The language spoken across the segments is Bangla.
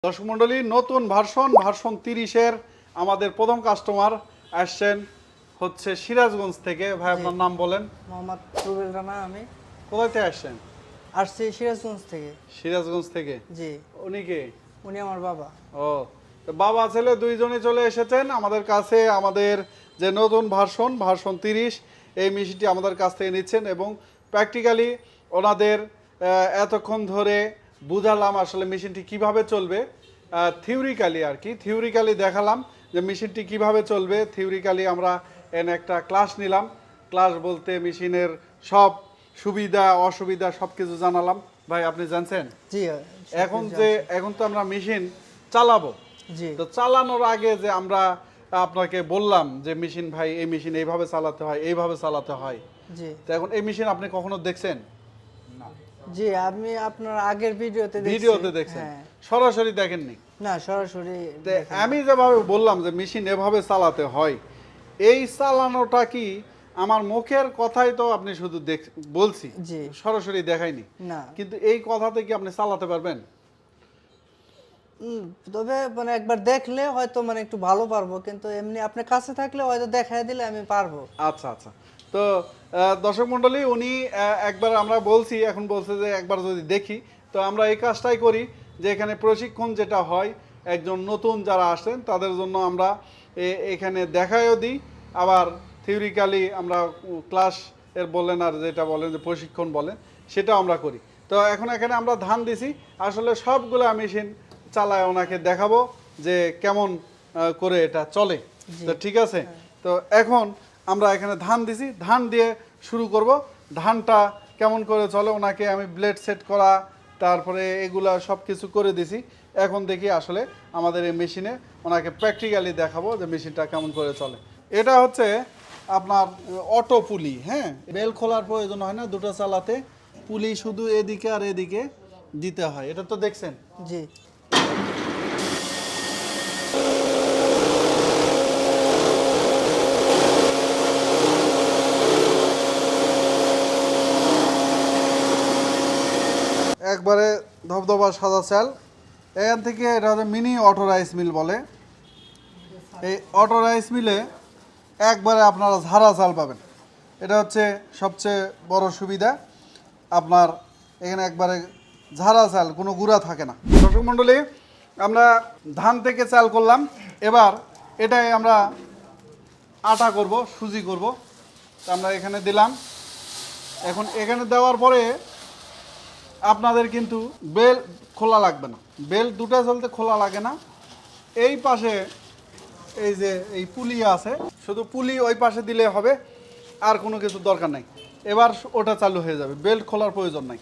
দর্শক মণ্ডলী, নতুন ভার্সন 30-এর আমাদের প্রথম কাস্টমার আসছেন হচ্ছে সিরাজগঞ্জ থেকে। ভাই আপনার নাম বলেন। মোহাম্মদ রুবেল রানা। আমি কোথায় থেকে আসছেন? আসছি সিরাজগঞ্জ থেকে। সিরাজগঞ্জ থেকে? জি। উনি কে? উনি আমার বাবা। ও, তো বাবা ছেলে দুইজনই চলে এসেছেন আমাদের কাছে। আমাদের যে নতুন ভার্সন 30 এই মেশিনটি আমাদের কাছ থেকে নিচ্ছেন এবং প্র্যাকটিক্যালি ওনাদের এতক্ষণ ধরে বুঝালাম আসলে মেশিনটি কিভাবে চলবে। থিওরিক্যালি আর কি, থিওরিক্যালি দেখালাম যে মেশিনটি কিভাবে চলবে। থিওরিক্যালি আমরা এনে একটা ক্লাস নিলাম। ক্লাস বলতে মেশিনের সব সুবিধা অসুবিধা সব কিছু জানালাম। ভাই আপনি জানছেন জি। এখন তো আমরা মেশিন চালাবো। জি। তো চালানোর আগে যে আমরা আপনাকে বললাম যে মেশিন ভাই এই মেশিন এইভাবে চালাতে হয়, এইভাবে চালাতে হয়। জি। তো এখন এই মেশিন আপনি কখনো দেখছেন? না। জি, আমি আপনার আগের ভিডিওতে দেখছেন, সরাসরি দেখেননি? না, সরাসরি আমি যেভাবে বললাম যে মেশিন এভাবে চালাতে হয়, এই চালানোটা কি আমার মুখের কথাই তো আপনি শুধু বলছি, সরাসরি দেখাইনি না। কিন্তু এই কথাতে কি আপনি চালাতে পারবেন? তবে মানে একবার দেখলে হয়তো মানে একটু ভালো পারবো, কিন্তু এমনি আপনার কাছে থাকলে হয়তো দেখায় দিলে আমি পারবো। আচ্ছা আচ্ছা। তো দর্শক মণ্ডলী, উনি একবার আমরা বলছি, এখন বলছে যে একবার যদি দেখি। তো আমরা এই কাজটাই করি যে এখানে প্রশিক্ষণ যেটা হয় একজন নতুন যারা আসেন তাদের জন্য আমরা এখানে দেখায়ও দিই, আবার থিওরিক্যালি আমরা ক্লাস এর বলেন আর যেটা বলেন যে প্রশিক্ষণ বলেন সেটাও আমরা করি। তো এখন এখানে আমরা ধান দিছি, আসলে সবগুলো মেশিন চালায় ওনাকে দেখাবো যে কেমন করে এটা চলে। তো ঠিক আছে। তো এখন আমরা এখানে ধান দিছি, ধান দিয়ে শুরু করব। ধানটা কেমন করে চলে ওনাকে আমি ব্লেড সেট করা, তারপরে এগুলা সব কিছু করে দিছি। এখন দেখি আসলে আমাদের এই মেশিনে ওনাকে প্র্যাকটিক্যালি দেখাবো যে মেশিনটা কেমন করে চলে। এটা হচ্ছে আপনার অটো পুলি। হ্যাঁ, বেল খোলার প্রয়োজন হয় না দুটো চালাতে, পুলি শুধু এদিকে আর এদিকে দিতে হয়। এটা তো দেখছেন? জি। একবারে ধবধবা সাদা চাল। এখান থেকে এটা হচ্ছে মিনি অটো রাইস মিল বলে। এই অটো রাইস মিলে একবারে আপনারা ঝাড়া চাল পাবেন। এটা হচ্ছে সবচেয়ে বড় সুবিধা। আপনার এখানে একবারে ঝাড়া চাল, কোনো গুঁড়া থাকে না। দর্শক মণ্ডলী, আমরা ধান থেকে চাল করলাম, এবার এটাই আমরা আটা করব, সুজি করব। আমরা এখানে দিলাম। এখন এখানে দেওয়ার পরে আপনাদের কিন্তু বেল খোলা লাগবে না, বেল দুটা চলতে খোলা লাগে না। এই পাশে এই যে এই পুলি আছে, শুধু পুলি ওই পাশে দিলে হবে, আর কোনো কিছু দরকার নাই। এবার ওটা চালু হয়ে যাবে, বেল্ট খোলার প্রয়োজন নাই।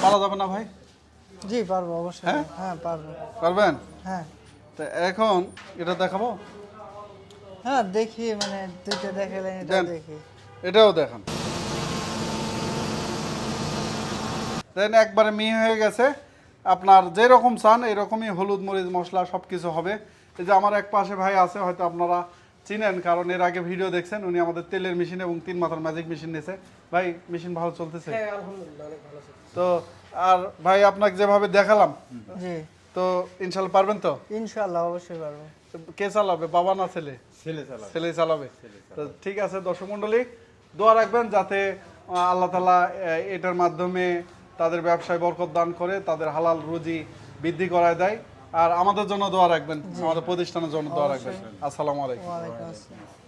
পারা যাবে না ভাই? জি পারবো, অবশ্যই। হ্যাঁ পারবো। পারবেন? হ্যাঁ। তো এখন এটা দেখাবো। হ্যাঁ দেখি, মানে দুইটা দেখালে এটা দেখি। এটাও দেখান। দেন একবারে মিহি হয়ে গেছে। আপনার যেরকম চান এরকমই হলুদ মরিচ মশলা সব কিছু হবে। এই যে আমার এক পাশে ভাই আছে, হয়তো আপনারা চিনেন কারণ এর আগে ভিডিও দেখছেন। উনি আমাদের তেলের মেশিন এবং 3 মাথার ম্যাজিক মেশিন নিয়েছে। ভাই মেশিন ভালো চলতেছে? হ্যাঁ আলহামদুলিল্লাহ, অনেক ভালো চলছে। তো আর ভাই আপনাকে যেভাবে দেখালাম, জি, তো ইনশাআল্লাহ পারবেন তো? ইনশাআল্লাহ অবশ্যই পারবো। কে চালাবে, বাবা না ছেলে? ছেলে চালাবে। তো ঠিক আছে দর্শক মণ্ডলী, দোয়া রাখবেন যাতে আল্লাহ তাআলা এটার মাধ্যমে তাদের ব্যবসায় বরকত দান করে, তাদের হালাল রুজি বৃদ্ধি করায় দেয়। আর আমাদের জন্য দোয়া রাখবেন, আমাদের প্রতিষ্ঠানের জন্য দোয়া রাখবেন। আসসালামু আলাইকুম। ওয়া আলাইকুম আসসালাম।